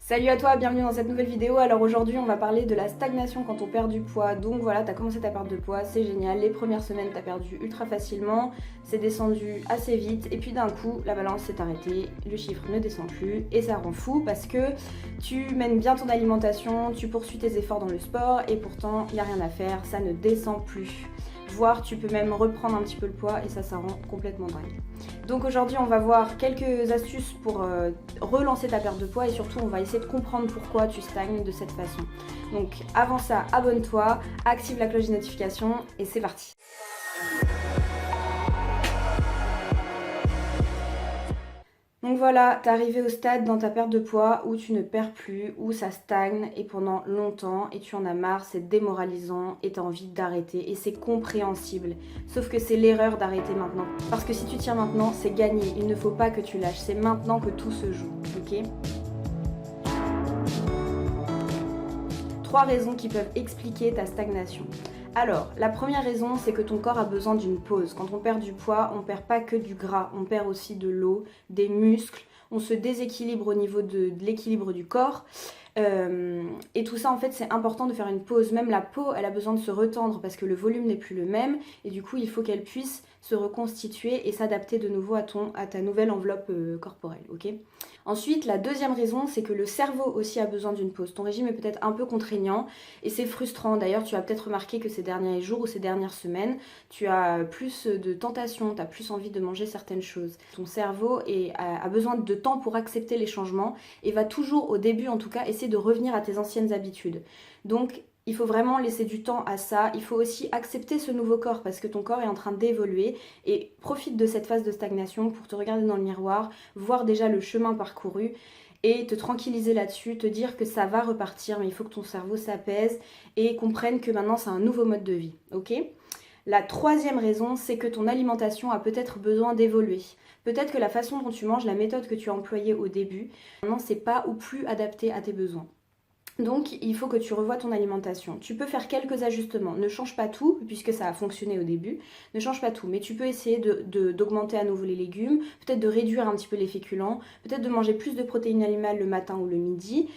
Salut à toi, bienvenue dans cette nouvelle vidéo. Alors aujourd'hui on va parler de la stagnation quand on perd du poids. Donc voilà, t'as commencé ta perte de poids, c'est génial. Les premières semaines t'as perdu ultra facilement, c'est descendu assez vite et puis d'un coup la balance s'est arrêtée, le chiffre ne descend plus et ça rend fou parce que tu mènes bien ton alimentation, tu poursuis tes efforts dans le sport et pourtant il n'y a rien à faire, ça ne descend plus. Voire tu peux même reprendre un petit peu le poids et ça rend complètement dingue. Donc aujourd'hui on va voir quelques astuces pour relancer ta perte de poids et surtout on va essayer de comprendre pourquoi tu stagnes de cette façon. Donc avant ça, abonne-toi, active la cloche de notification et c'est parti. Donc voilà, t'es arrivé au stade dans ta perte de poids où tu ne perds plus, où ça stagne et pendant longtemps et tu en as marre, c'est démoralisant et t'as envie d'arrêter et c'est compréhensible. Sauf que c'est l'erreur d'arrêter maintenant. Parce que si tu tiens maintenant, c'est gagné, il ne faut pas que tu lâches, c'est maintenant que tout se joue, ok ? 3 raisons qui peuvent expliquer ta stagnation. Alors, la première raison, c'est que ton corps a besoin d'une pause. Quand on perd du poids, on perd pas que du gras, on perd aussi de l'eau, des muscles, on se déséquilibre au niveau de l'équilibre du corps. Et tout ça, en fait, c'est important de faire une pause. Même la peau, elle a besoin de se retendre parce que le volume n'est plus le même et du coup, il faut qu'elle puisse se reconstituer et s'adapter de nouveau à ta nouvelle enveloppe corporelle, ok ? Ensuite, la deuxième raison, c'est que le cerveau aussi a besoin d'une pause. Ton régime est peut-être un peu contraignant et c'est frustrant. D'ailleurs, tu as peut-être remarqué que ces derniers jours ou ces dernières semaines, tu as plus de tentations, tu as plus envie de manger certaines choses. Ton cerveau a besoin de temps pour accepter les changements et va toujours, au début en tout cas, essayer de revenir à tes anciennes habitudes. Donc, il faut vraiment laisser du temps à ça. Il faut aussi accepter ce nouveau corps parce que ton corps est en train d'évoluer et profite de cette phase de stagnation pour te regarder dans le miroir, voir déjà le chemin parcouru et te tranquilliser là-dessus, te dire que ça va repartir, mais il faut que ton cerveau s'apaise et comprenne que maintenant c'est un nouveau mode de vie, ok ? La troisième raison, c'est que ton alimentation a peut-être besoin d'évoluer. Peut-être que la façon dont tu manges, la méthode que tu as employée au début, maintenant c'est pas ou plus adapté à tes besoins. Donc il faut que tu revoies ton alimentation. Tu peux faire quelques ajustements. Ne change pas tout, puisque ça a fonctionné au début. Ne change pas tout, mais tu peux essayer d'augmenter à nouveau les légumes, peut-être de réduire un petit peu les féculents, peut-être de manger plus de protéines animales le matin ou le midi.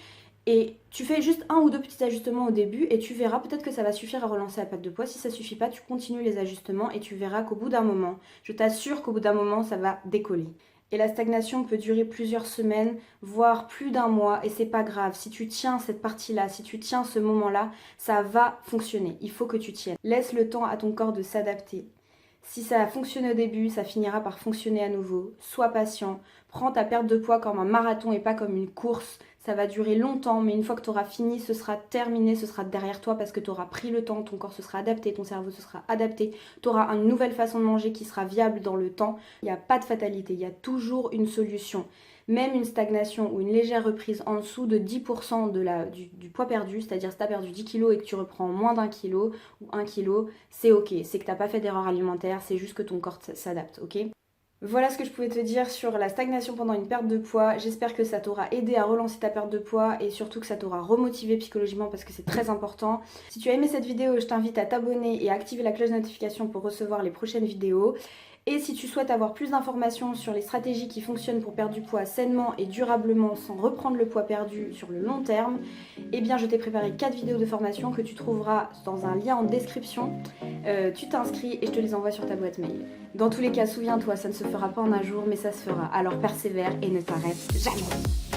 Et tu fais juste un ou deux petits ajustements au début et tu verras, peut-être que ça va suffire à relancer la perte de poids. Si ça suffit pas, tu continues les ajustements et tu verras qu'au bout d'un moment, je t'assure qu'au bout d'un moment, ça va décoller. Et la stagnation peut durer plusieurs semaines, voire plus d'un mois, et c'est pas grave. Si tu tiens cette partie-là, si tu tiens ce moment-là, ça va fonctionner. Il faut que tu tiennes. Laisse le temps à ton corps de s'adapter. Si ça a fonctionné au début, ça finira par fonctionner à nouveau. Sois patient. Prends ta perte de poids comme un marathon et pas comme une course. Ça va durer longtemps, mais une fois que tu auras fini, ce sera terminé, ce sera derrière toi parce que tu auras pris le temps, ton corps se sera adapté, ton cerveau se sera adapté, tu auras une nouvelle façon de manger qui sera viable dans le temps. Il n'y a pas de fatalité, il y a toujours une solution. Même une stagnation ou une légère reprise en dessous de 10% du poids perdu, c'est-à-dire si tu as perdu 10 kg et que tu reprends moins d'1 kg ou 1 kg, c'est ok, c'est que tu n'as pas fait d'erreur alimentaire, c'est juste que ton corps s'adapte, ok ? Voilà ce que je pouvais te dire sur la stagnation pendant une perte de poids. J'espère que ça t'aura aidé à relancer ta perte de poids et surtout que ça t'aura remotivé psychologiquement parce que c'est très important. Si tu as aimé cette vidéo, je t'invite à t'abonner et à activer la cloche de notification pour recevoir les prochaines vidéos. Et si tu souhaites avoir plus d'informations sur les stratégies qui fonctionnent pour perdre du poids sainement et durablement sans reprendre le poids perdu sur le long terme, eh bien je t'ai préparé 4 vidéos de formation que tu trouveras dans un lien en description. Tu t'inscris et je te les envoie sur ta boîte mail. Dans tous les cas, souviens-toi, ça ne se fera pas en un jour, mais ça se fera. Alors persévère et ne t'arrête jamais.